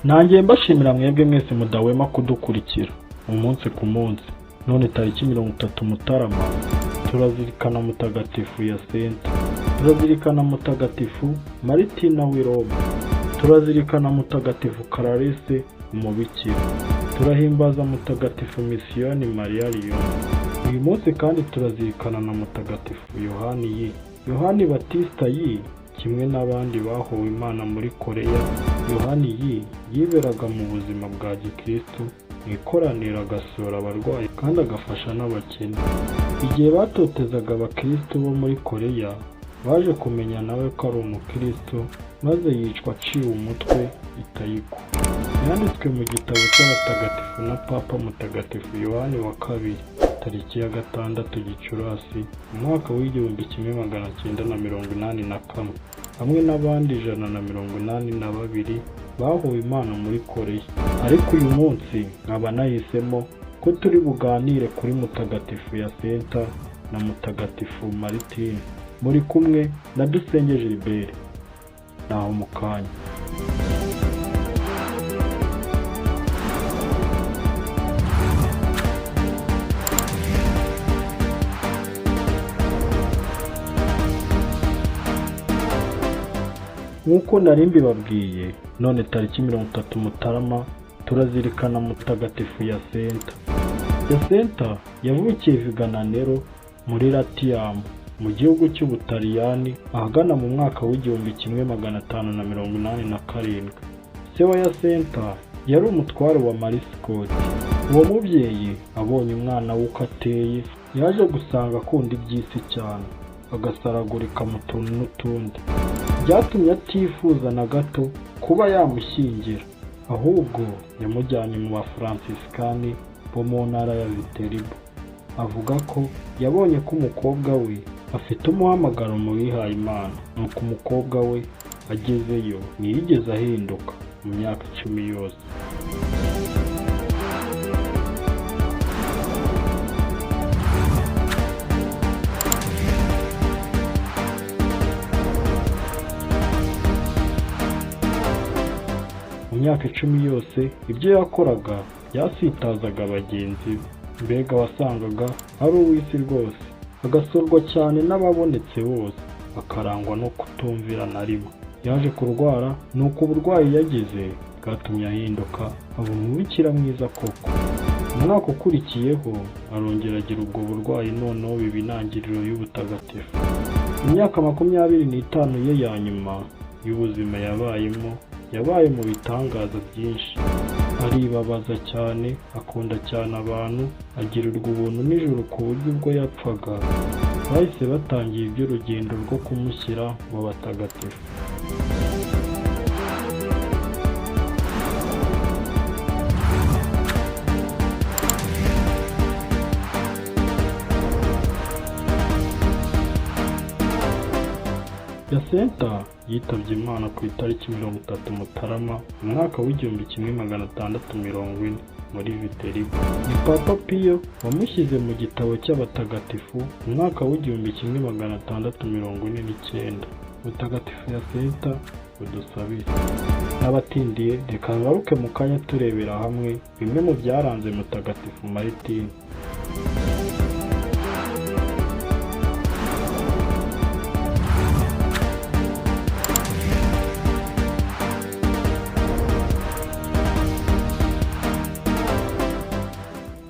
nanjye mbashimira mwebwe mwese mudahwema kudukurikira umunsi ku munsi. None tariki 30 Mutarama turazirikana mutagatifu Yasenta, turazirikana mutagatifu Maritina w'i Roma, turazirikana mutagatifu Clarisse umubikira, turahimbaza mutagatifu Misiyoni Maria Lyon. Uyu munsi kandi turazirikana na mutagatifu Yohani Batista kimwe n'abandi bahowe Imana muri Koreya. Yohani yiberaga mu buzima bwa gikristo, mu ikoraniro agasura abarwayi kandi agafasha n'abakene. Igihe batotezaga abakristo bo muri Koreya, baje kumenya nawe ko ari umukristo, maze yicwa aciwe umutwe itayiko. Yanditswe mu gitabo cy'abatagatifu na Papa Mutagatifu Yohani wa kabiri, tariki ya 6 Gicurasi umwaka w'1981, hamwe n'abandi 182 bahowe Imana muri Koreya. Ariko uyu munsi nkaba nahisemo ko turi buganire kuri mutagatifu Yasenta na mutagatifu Maritine. Muri kumwe na Dusenge Gilbert. Naho mu kanya. Nk'uko nari mbibabwiye, none tariki 30 Mutarama turazirikana mutagatifu Yasenta. Yasenta yavukiye Vigananero muri Latium mu gihugu cy'Ubutaliyani ahagana mu mwaka w'1587. Se wa Yasenta yari umutware wa Marisikoti. Uwo mubyeyi abonye umwana we uko ateye, yaje gusanga akunda iby'isi cyane, agasaragurika mu tuntu n'utundi. Byatumye atifuza na gato kuba yamushyingira, ahubwo yamujyanye mu Bafransisikani bo mu ntara ya Viterbo. Avuga ko yabonye ko umukobwa we afite umuhamagaro mu bihaye Imana, nuko umukobwa we agezeyo ntiyigeze ahinduka mu myaka 10 yose. Mu myaka 10 yose ibyo yakoraga byasitazaga abagenzi be. Mbega wasangaga ari uw'isi rwose, agasurwa cyane n'ababonetse bose, akarangwa no kutumvira na rimwe. Yaje kurwara, nuko uburwayi yagize bwatumye ahinduka aba umubikira mwiza koko. Umwaka ukurikiyeho arongera agira ubwo burwayi, noneho biba intangiriro y'ubutagatifu. Imyaka 25 ye ya nyuma y'ubuzima yabaye mu bitangaza byinshi. Aribabaza cyane, akunda cyane abantu, agirirwa ubuntu n'ijuru ku buryo ubwo yapfaga bahise batangiye iby'urugendo rwo kumushyira mu batagatifu. Yasenta yitabye Imana ku itariki 30 Mutarama umwaka w'1640 muri Viterbo. Ni Papa Pio wamushyize mu gitabo cy'abatagatifu umwaka w'1649. Mutagatifu Yasenta udusabire. N'abatindiye reka ngaruke mu kanya turebera hamwe bimwe mu byaranze mutagatifu Maritine.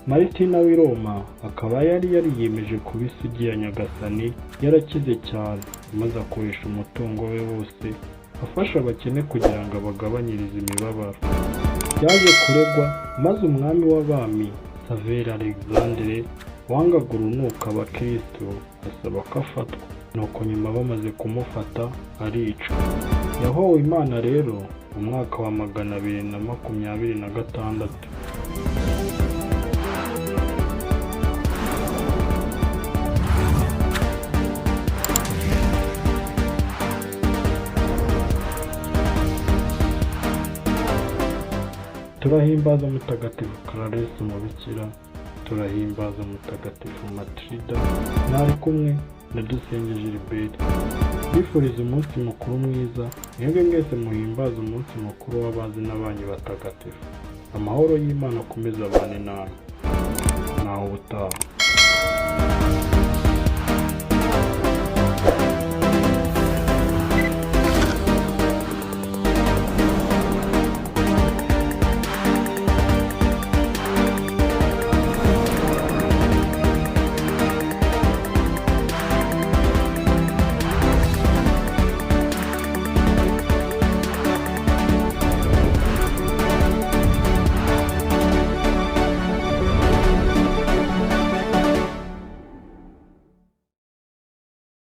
Maritina w'i Roma akaba yari yariyemeje kuba isugi ya Nyagasani, yarakize cyane, maze akoresha umutungo we wose afasha abakene kugira ngo abagabanyirize imibabaro. Yaje kuregwa, maze umwami w'abami Saver Alexandre wangaga urunuka abakristo asaba ko afatwa, nuko nyuma bamaze kumufata aricwa. Yahowe Imana rero mu mwaka wa 226. Turahimbaza mutagatifu Clarisse umubikira, turahimbaza mutagatifu Matilda. Mwari kumwe na Dusenge Gilbert. twifuriza umunsi mukuru mwiza mwebwe mwese muhimbaza umunsi mukuru w'abazi n'abanyu batagatifu. Amahoro y'Imana akomeze abane namwe. Naho ubutaha.